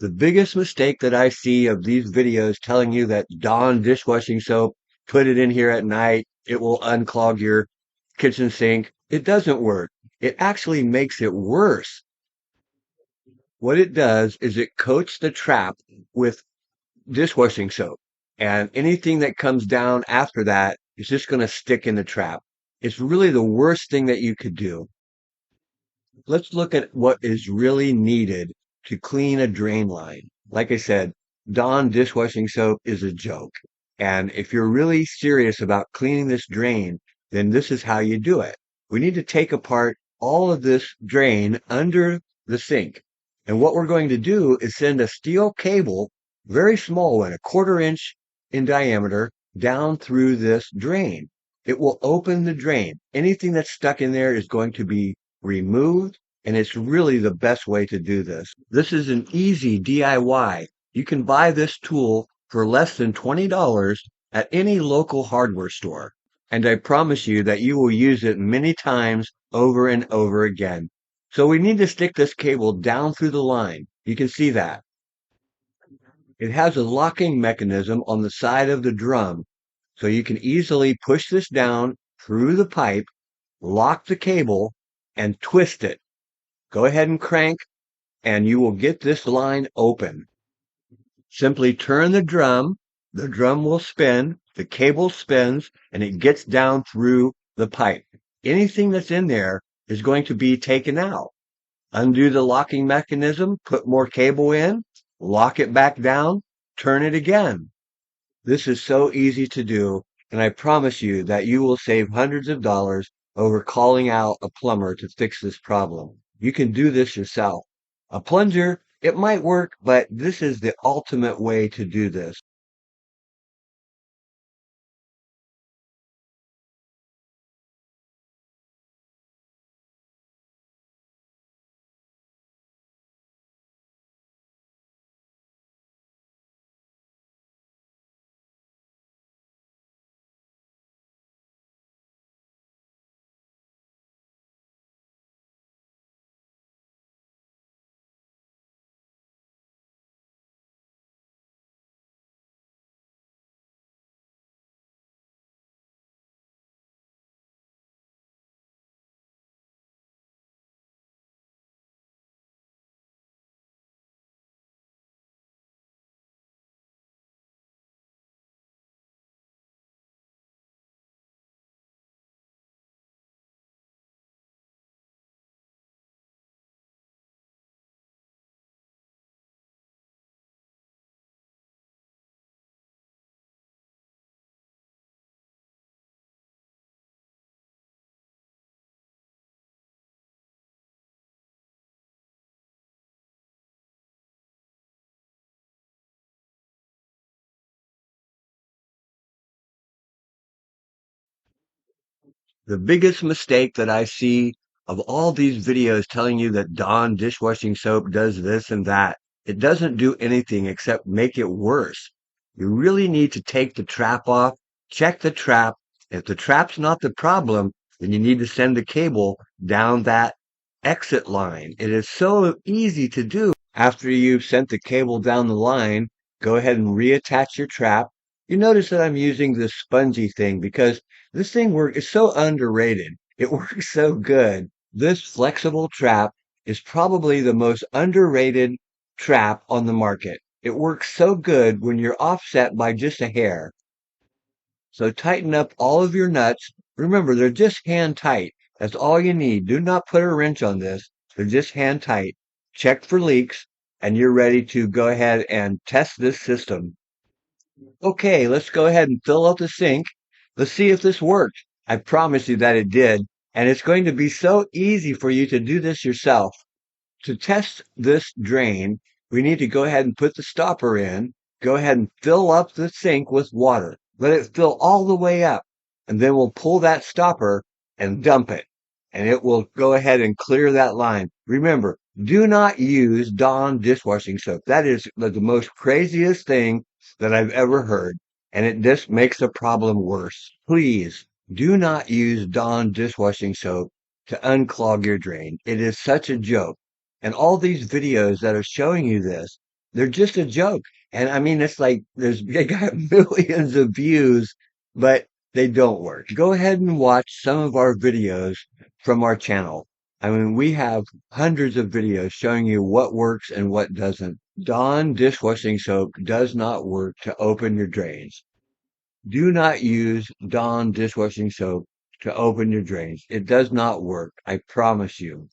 The biggest mistake that I see of these videos telling you that Dawn dishwashing soap, put it in here at night, it will unclog your kitchen sink. It doesn't work. It actually makes it worse. What it does is it coats the trap with dishwashing soap, and anything that comes down after that is just going to stick in the trap. It's really the worst thing that you could do. Let's look at what is really needed to clean a drain line. Like I said, Dawn dishwashing soap is a joke. And if you're really serious about cleaning this drain, then this is how you do it. We need to take apart all of this drain under the sink. And what we're going to do is send a steel cable, very small one, a 1/4 inch in diameter, down through this drain. It will open the drain. Anything that's stuck in there is going to be removed, and it's really the best way to do this. This is an easy DIY. You can buy this tool for less than $20 at any local hardware store, and I promise you that you will use it many times over and over again. So we need to stick this cable down through the line. You can see that. It has a locking mechanism on the side of the drum, so you can easily push this down through the pipe, lock the cable, and twist it. Go ahead and crank, and you will get this line open. Simply turn the drum will spin, the cable spins, and it gets down through the pipe. Anything that's in there is going to be taken out. Undo the locking mechanism, put more cable in, lock it back down, turn it again. This is so easy to do, and I promise you that you will save hundreds of dollars over calling out a plumber to fix this problem. You can do this yourself. A plunger, it might work, but this is the ultimate way to do this. The biggest mistake that I see of all these videos telling you that Dawn dishwashing soap does this and that, it doesn't do anything except make it worse. You really need to take the trap off, check the trap. If the trap's not the problem, then you need to send the cable down that exit line. It is so easy to do. After you've sent the cable down the line, go ahead and reattach your trap. You notice that I'm using this spongy thing because this thing is so underrated. It works so good. This flexible trap is probably the most underrated trap on the market. It works so good when you're offset by just a hair. So tighten up all of your nuts. Remember, they're just hand tight. That's all you need. Do not put a wrench on this. They're just hand tight. Check for leaks, and you're ready to go ahead and test this system. Okay, let's go ahead and fill up the sink. Let's see if this worked. I promise you that it did. And it's going to be so easy for you to do this yourself. To test this drain, we need to go ahead and put the stopper in. Go ahead and fill up the sink with water. Let it fill all the way up. And then we'll pull that stopper and dump it. And it will go ahead and clear that line. Remember, do not use Dawn dishwashing soap. That is the most craziest thing that I've ever heard, and it just makes the problem worse. Please do not use Dawn dishwashing soap to unclog your drain. It is such a joke. And all these videos that are showing you this, They're just a joke. And I mean, it's like they got millions of views, but they don't work. Go ahead and watch some of our videos from our channel. I mean, we have hundreds of videos showing you what works and what doesn't. Dawn dishwashing soap does not work to open your drains. Do not use Dawn dishwashing soap to open your drains. It does not work. I promise you.